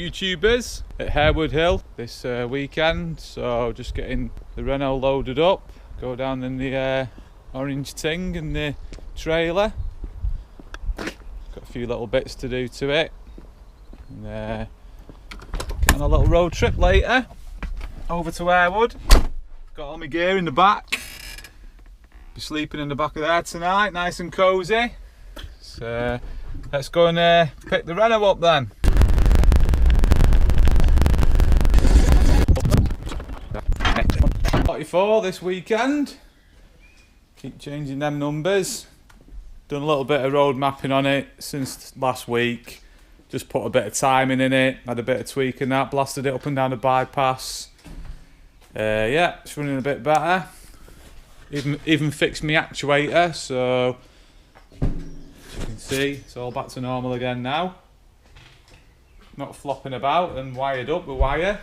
YouTubers at Harewood Hill this weekend, so just getting the Renault loaded up, go down in the orange ting in the trailer. Got a few little bits to do to it, and get on a little road trip later over to Harewood. Got all my gear in the back, be sleeping in the back of there tonight, nice and cosy. So let's go and pick the Renault up then. .44 this weekend. Keep changing them numbers. Done a little bit of road mapping on it since last week. Just put a bit of timing in it, had a bit of tweaking that, blasted it up and down the bypass. Yeah, it's running a bit better. Even fixed my actuator, so as you can see, it's all back to normal again now. Not flopping about and wired up with wire.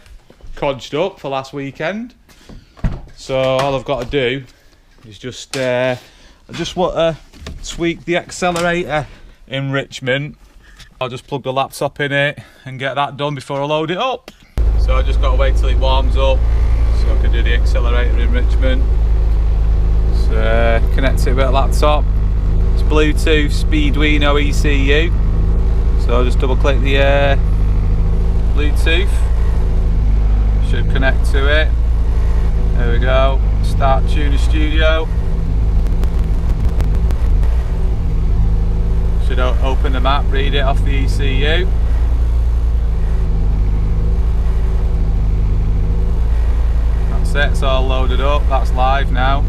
Codged up for last weekend. So all I've got to do is just I just want to tweak the accelerator enrichment. I'll just plug the laptop in it and get that done before I load it up. So I just got to wait till it warms up so I can do the accelerator enrichment. So connect it with a laptop. It's Bluetooth Speeduino ECU. So I'll just double click the Bluetooth. Should connect to it. There we go. Start Tuner Studio. Should open the map, read it off the ECU. That's it, it's all loaded up, that's live now.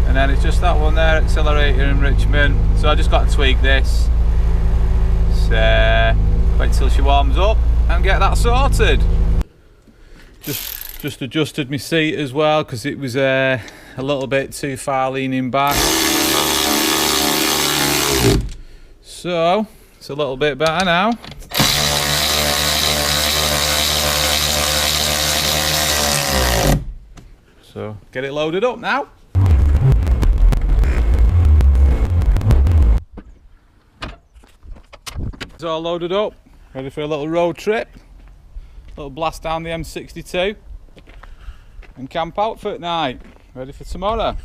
And then it's just that one there, accelerator enrichment. So I just got to tweak this. So wait till she warms up and get that sorted. Just adjusted my seat as well because it was a little bit too far leaning back. So it's a little bit better now. So get it loaded up now. It's all loaded up, ready for a little road trip. Little blast down the M62 and camp out for tonight, ready for tomorrow.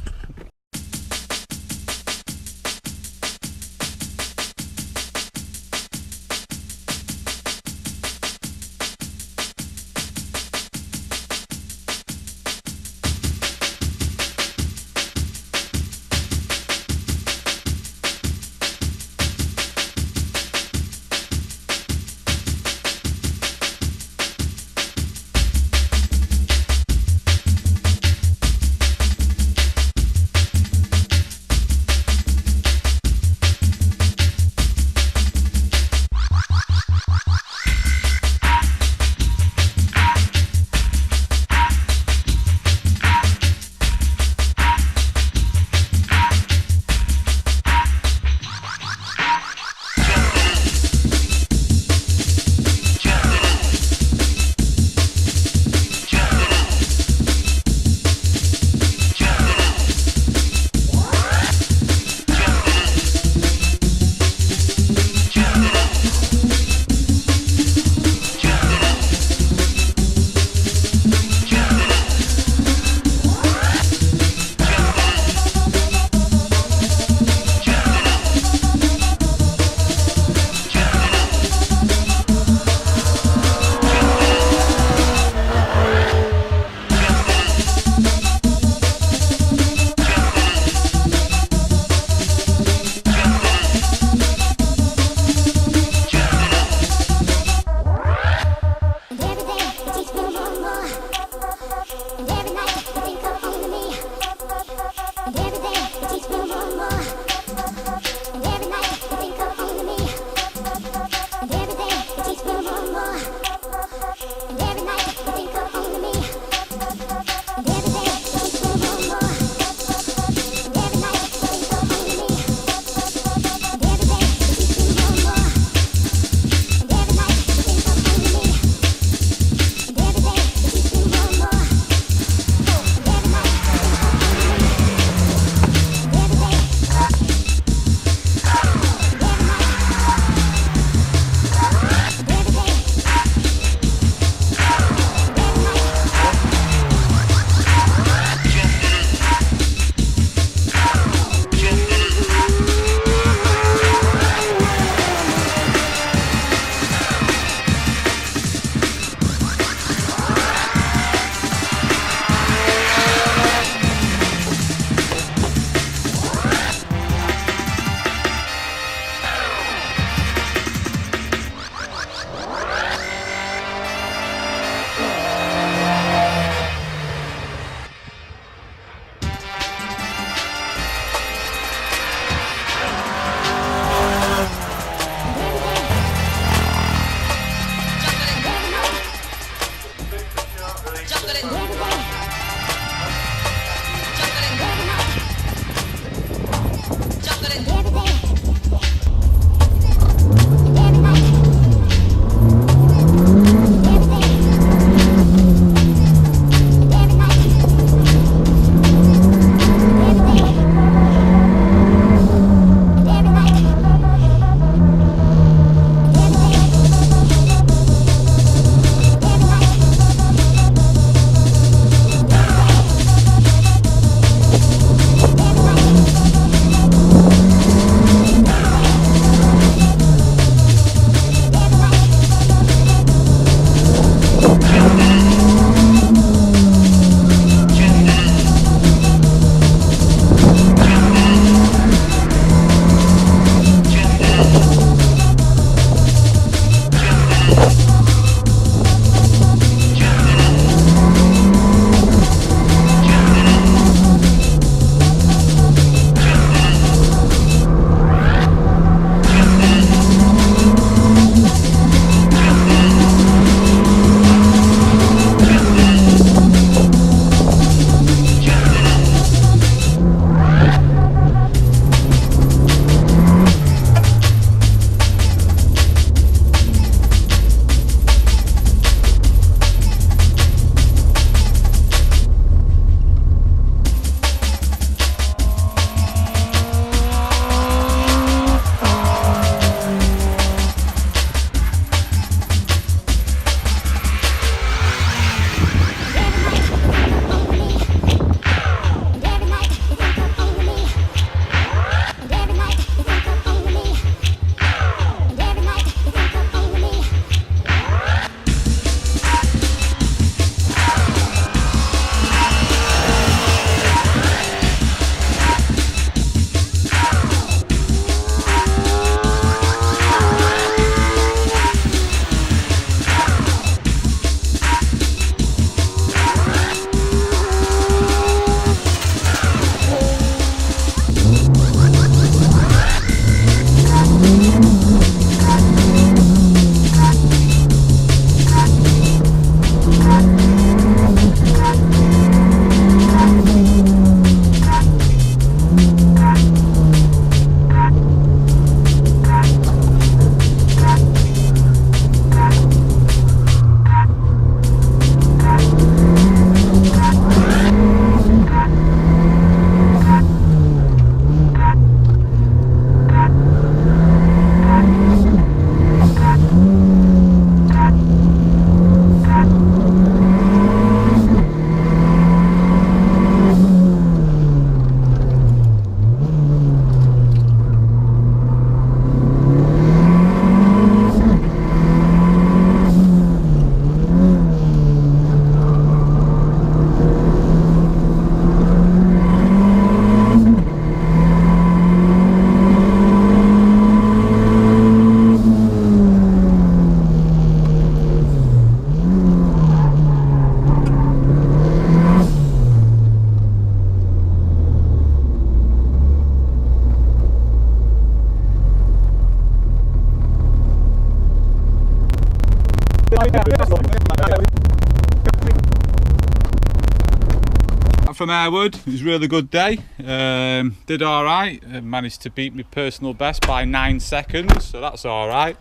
From Harewood, it was a really good day. Did alright, managed to beat my personal best by 9 seconds, so that's alright.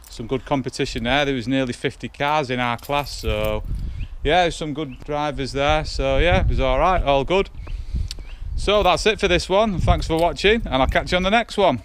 Some good competition there. Was nearly 50 cars in our class, so yeah, there's some good drivers there, so yeah, it was alright, all good. So that's it for this one. Thanks for watching, and I'll catch you on the next one.